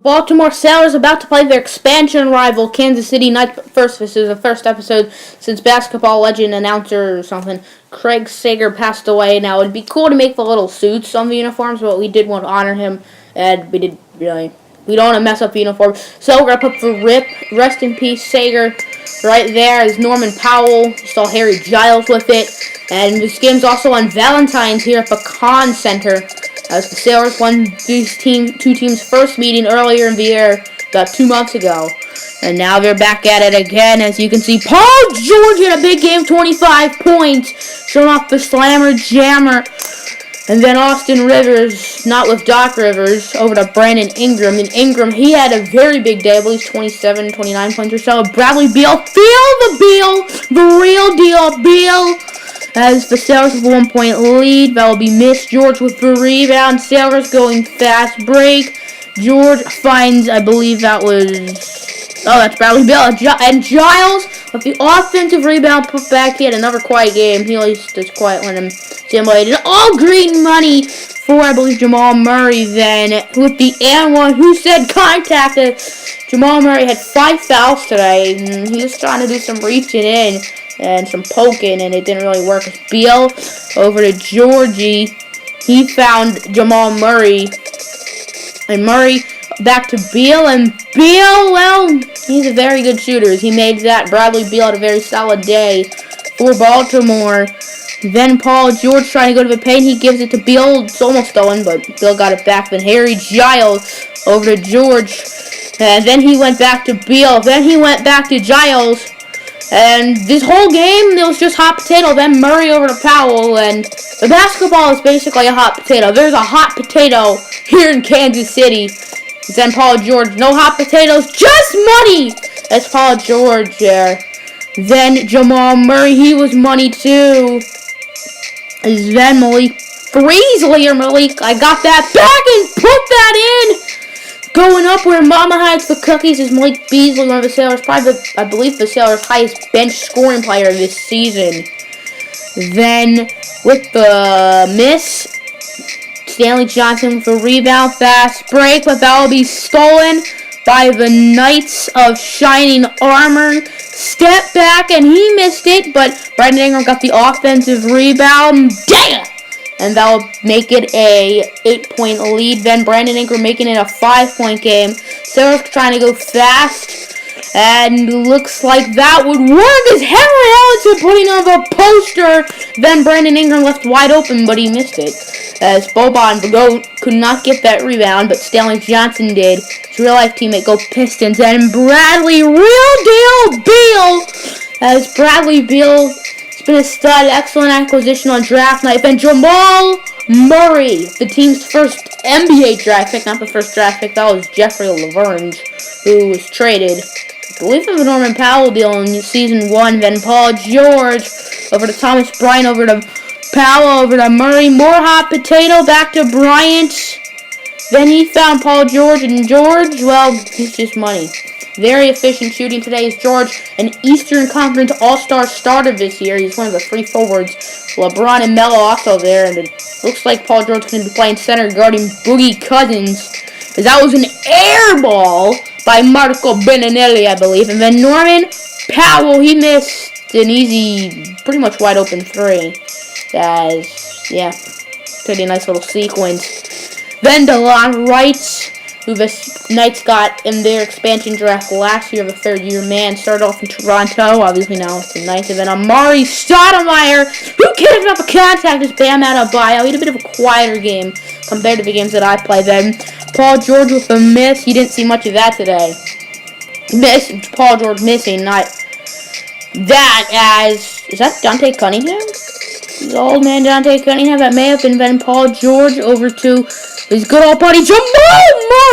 Baltimore Sailors about to play their expansion rival, Kansas City Knights. First, this is the first episode since basketball legend, announcer, or something, Craig Sager passed away. Now, it'd be cool to make the little suits on the uniforms, but we did want to honor him, and we don't want to mess up the uniform. So, we're going to put the RIP, rest in peace, Sager. Right there is Norman Powell. You saw Harry Giles with it. And this game's also on Valentine's here at Pecan Center, as the Sailors won these two teams' first meeting earlier in the year, about 2 months ago. And now they're back at it again. As you can see, Paul George had a big game, 25 points, showing off the slammer jammer. And then Austin Rivers, not with Doc Rivers, over to Brandon Ingram. And Ingram, he had a very big day, I believe 27, 29 points or so. Bradley Beal, feel the Beal, the real deal, Beal. As the Sailors with a 1 point lead, that will be missed. George with the rebound. Sailors going fast break. George finds, I believe that was, that's Bradley Beal. And Giles with the offensive rebound put back. He had another quiet game. He always does quiet when him simulated. All green money for, I believe, Jamal Murray then with the and one. Who said contacted? Jamal Murray had 5 fouls today. And he was trying to do some reaching in and some poking, and it didn't really work. Beal over to Georgie. He found Jamal Murray. And Murray back to Beal. And Beal, well, he's a very good shooter. He made that. Bradley Beal had a very solid day for Baltimore. Then Paul George trying to go to the paint. He gives it to Beal. It's almost stolen, but Beal got it back. Then Harry Giles over to George. And then he went back to Beal. Then he went back to Giles. And this whole game, it was just hot potato. Then Murray over to Powell. And the basketball is basically a hot potato. There's a hot potato here in Kansas City. Then Paul George, no hot potatoes, just money. That's Paul George there. Then Jamal Murray, he was money too. Then Malik Freesley or Malik, I got that back and put that in. Going up where Mama hides the cookies is Malik Beasley, one of the Sailors, probably, I believe, the Sailors' highest bench scoring player this season. Then, with the miss, Stanley Johnson with a rebound, fast break, but that will be stolen by the Knights of Shining Armor. Step back, and he missed it, but Brandon Ingram got the offensive rebound. Damn! And that will make it a 8-point lead. Then Brandon Ingram making it a 5-point game. Sailors trying to go fast. And looks like that would work as Henry Ellison putting on the poster. Then Brandon Ingram left wide open, but he missed it. As Boban could not get that rebound, but Stanley Johnson did. His real-life teammate go Pistons. And Bradley, real deal, Beal. As Bradley Beal, it's been a stud, excellent acquisition on draft night. And Jamal Murray, the team's first NBA draft pick, not the first draft pick. That was Jeffrey Laverne, who was traded, I believe, for the Norman Powell deal in season 1. Then Paul George over to Thomas Bryant, over to Powell, over to Murray. More hot potato, back to Bryant. Then he found Paul George, and George, well, he's just money. Very efficient shooting today is George, an Eastern Conference All-Star starter this year. He's one of the 3 forwards. LeBron and Melo also there, and it looks like Paul George is going to be playing center guarding Boogie Cousins. As that was an air ball by Marco Beninelli, I believe. And then Norman Powell, he missed an easy, pretty much wide open 3. As, yeah, pretty nice little sequence. Then DeLon Wright, who the Knights got in their expansion draft last year, the third-year man, started off in Toronto, obviously now it's the Knights. And then Amari Stoudemire, who cares about the contact, is Bam Adebayo. He had a bit of a quieter game compared to the games that I played. Then Paul George with a miss. You didn't see much of that today. Paul George missing, not that as, is that Dante Cunningham? The old man Dante Cunningham, that may have been then Paul George over to his good old buddy Jamal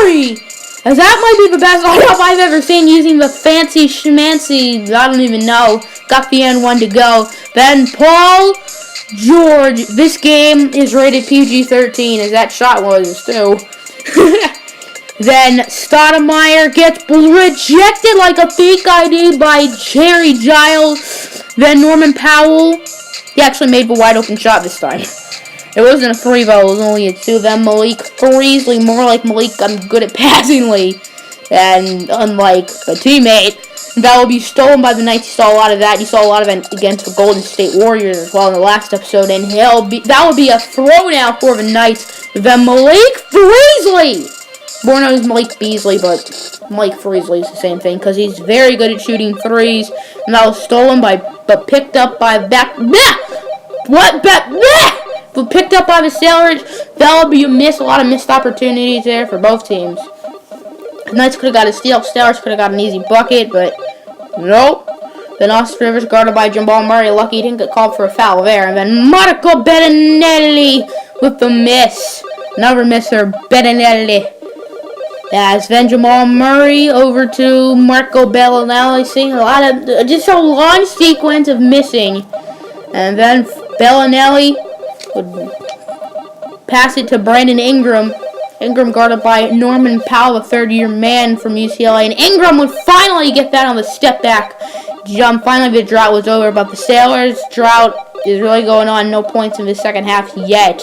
Murray. As that might be the best lineup I've ever seen using the fancy schmancy, I don't even know. Got the N1 to go. Then Paul George, this game is rated PG-13, as that shot was too. Then Stoudemire gets rejected like a fake ID by Harry Giles. Then Norman Powell, he actually made the wide open shot this time. It wasn't a 3 though, it was only a 2. Then Malik Freesley, more like Malik, I'm good at passing. And unlike a teammate, that will be stolen by the Knights. You saw a lot of that. You saw a lot of it against the Golden State Warriors as well in the last episode. And that will be a throwdown for the Knights. Then Malik Beasley. More known as Malik Beasley, but Malik Beasley is the same thing because he's very good at shooting threes. And that was stolen but picked up by But picked up by the Sailors. That will be a miss. A lot of missed opportunities there for both teams. The Knights could have got a steal. Sailors could have got an easy bucket, but nope. Then Austin Rivers guarded by Jamal Murray. Lucky he didn't get called for a foul there. And then Marco Bellinelli with the miss. Another misser, Bellinelli. As then Jamal Murray over to Marco Bellinelli. Seeing just a long sequence of missing. And then Bellinelli would pass it to Brandon Ingram. Ingram guarded by Norman Powell, a third-year man from UCLA. And Ingram would finally get that on the step-back jump. Finally, the drought was over. But the Sailors' drought is really going on. No points in the second half yet.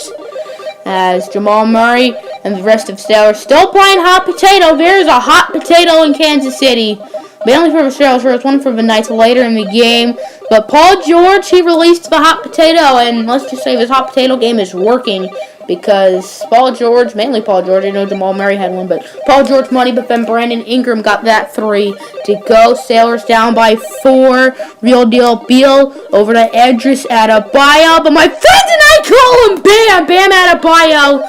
As Jamal Murray and the rest of Sailors still playing hot potato. There's a hot potato in Kansas City. Mainly for the Sailors, there was one for the Knights later in the game. But Paul George, he released the hot potato. And let's just say this hot potato game is working. Because Paul George, mainly Paul George, I know Jamal Murray had one, but Paul George money, but then Brandon Ingram got that three to go. Sailors down by 4. Real deal Beal over to Edris Adebayo, but my friends and I call him Bam Adebayo.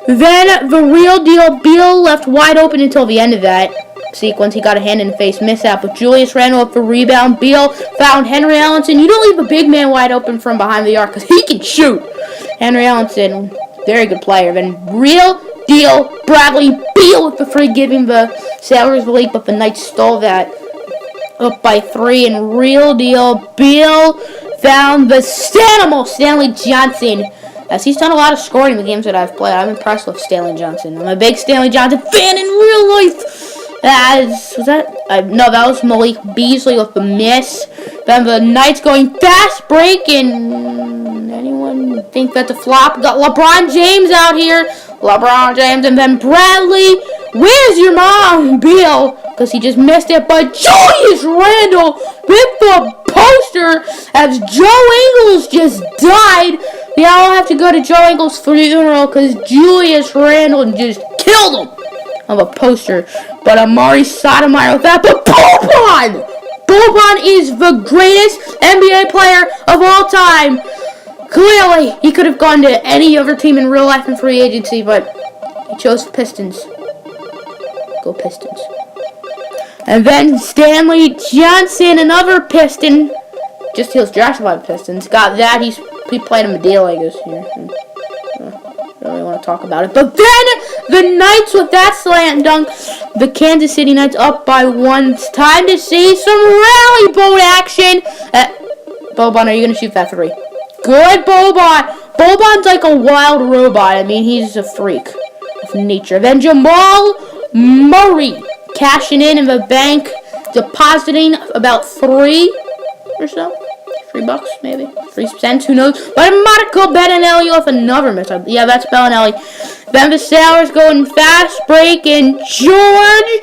Then the real deal Beal left wide open until the end of that sequence. He got a hand-in-the-face mishap with Julius Randle up for rebound. Beal found Henry Allenson. You don't leave a big man wide open from behind the arc because he can shoot. Henry Allenson, very good player. Then real deal Bradley Beal with the free, giving the Sailors the lead, but the Knights stole that up by 3. And real deal Beal found the Stanimal, Stanley Johnson. As he's done a lot of scoring in the games that I've played. I'm impressed with Stanley Johnson. I'm a big Stanley Johnson fan in real life. That was Malik Beasley with the miss. Then the Knights going fast break, and anyone think that's a flop? Got LeBron James out here. LeBron James, and then Bradley. Where's your mom, Beal? Because he just missed it. But Julius Randle with the poster as Joe Ingles just died. Yeah, I'll have to go to Joe Ingles' funeral because Julius Randle just killed him. Of a poster, but Amari Sotomayor with that. But Boban is the greatest NBA player of all time. Clearly, he could have gone to any other team in real life in free agency, but he chose the Pistons. Go Pistons. And then Stanley Johnson, another Piston. Just he was drafted by the Pistons. Got that. He played him a deal, I guess. Here. I don't really want to talk about it. But then the Knights with that slant dunk. The Kansas City Knights up by 1. It's time to see some rally boat action. Boban, are you going to shoot that 3? Good, Boban. Boban's like a wild robot. I mean, he's a freak of nature. Then Jamal Murray cashing in the bank, depositing about 3 or so. $3 maybe, 3 cents, who knows? But Marco Bellinelli with another miss. Yeah, that's Bellinelli. Then the Sailors going fast break, and George,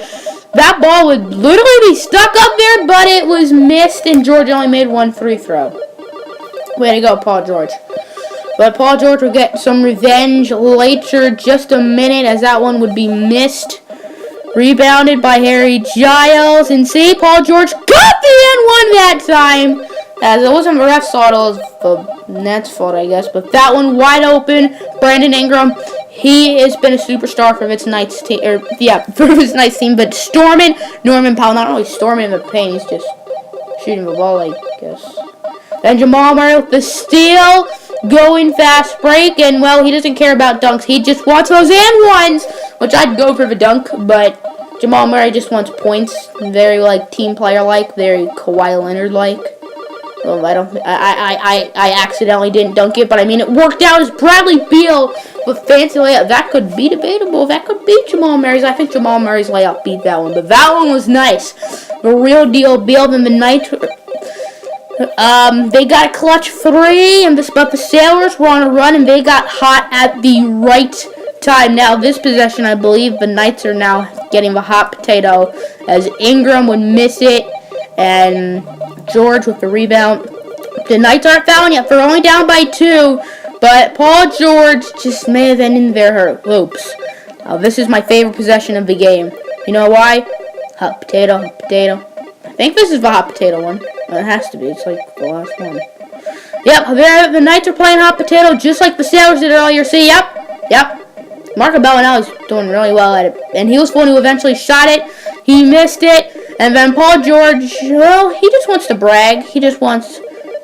that ball would literally be stuck up there, but it was missed, and George only made 1 free throw. Way to go, Paul George. But Paul George will get some revenge later, just a minute, as that one would be missed. Rebounded by Harry Giles, and see, Paul George got the N1 that time. As it wasn't the ref's fault, it was the Nets' fault, I guess. But that one wide open. Brandon Ingram, he has been a superstar for this Knights team. For this Knights team. But storming Norman Powell, not really storming in the paint, he's just shooting the ball, I guess. Then Jamal Murray with the steal, going fast break, and well, he doesn't care about dunks. He just wants those and ones, which I'd go for the dunk, but Jamal Murray just wants points. Very team player very Kawhi Leonard Well, I accidentally didn't dunk it, but I mean, it worked out as Bradley Beal with fancy layup. That could be debatable. That could beat Jamal Murray's. I think Jamal Murray's layup beat that one, but that one was nice. The real deal Beal in the Knights. They got a clutch 3, but the Sailors were on a run, and they got hot at the right time. Now, this possession, I believe the Knights are now getting the hot potato as Ingram would miss it, and George with the rebound. The Knights aren't fouling yet. They're only down by 2, but Paul George just may have ended their hopes. Now, this is my favorite possession of the game. You know why? Hot potato, hot potato. I think this is the hot potato one. It has to be. It's like the last one. Yep, the Knights are playing hot potato just like the Sailors did earlier. See, yep. Marco Bellinelli is doing really well at it. And he was the one who eventually shot it. He missed it. And then Paul George, well, he just wants to brag. He just wants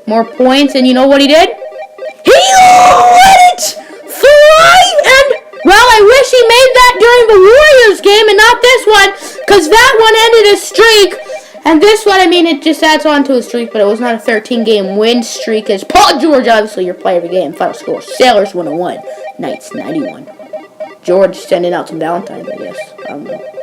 more points. And you know what he did? He let it fly! And, well, I wish he made that during the Warriors game and not this one. Because that one ended a streak. And this one, I mean, it just adds on to a streak, but it was not a 13-game win streak. As Paul George, obviously, your player of the game. Final score, Sailors 101, Knights 91. George sending out some Valentine's, I guess. I don't know.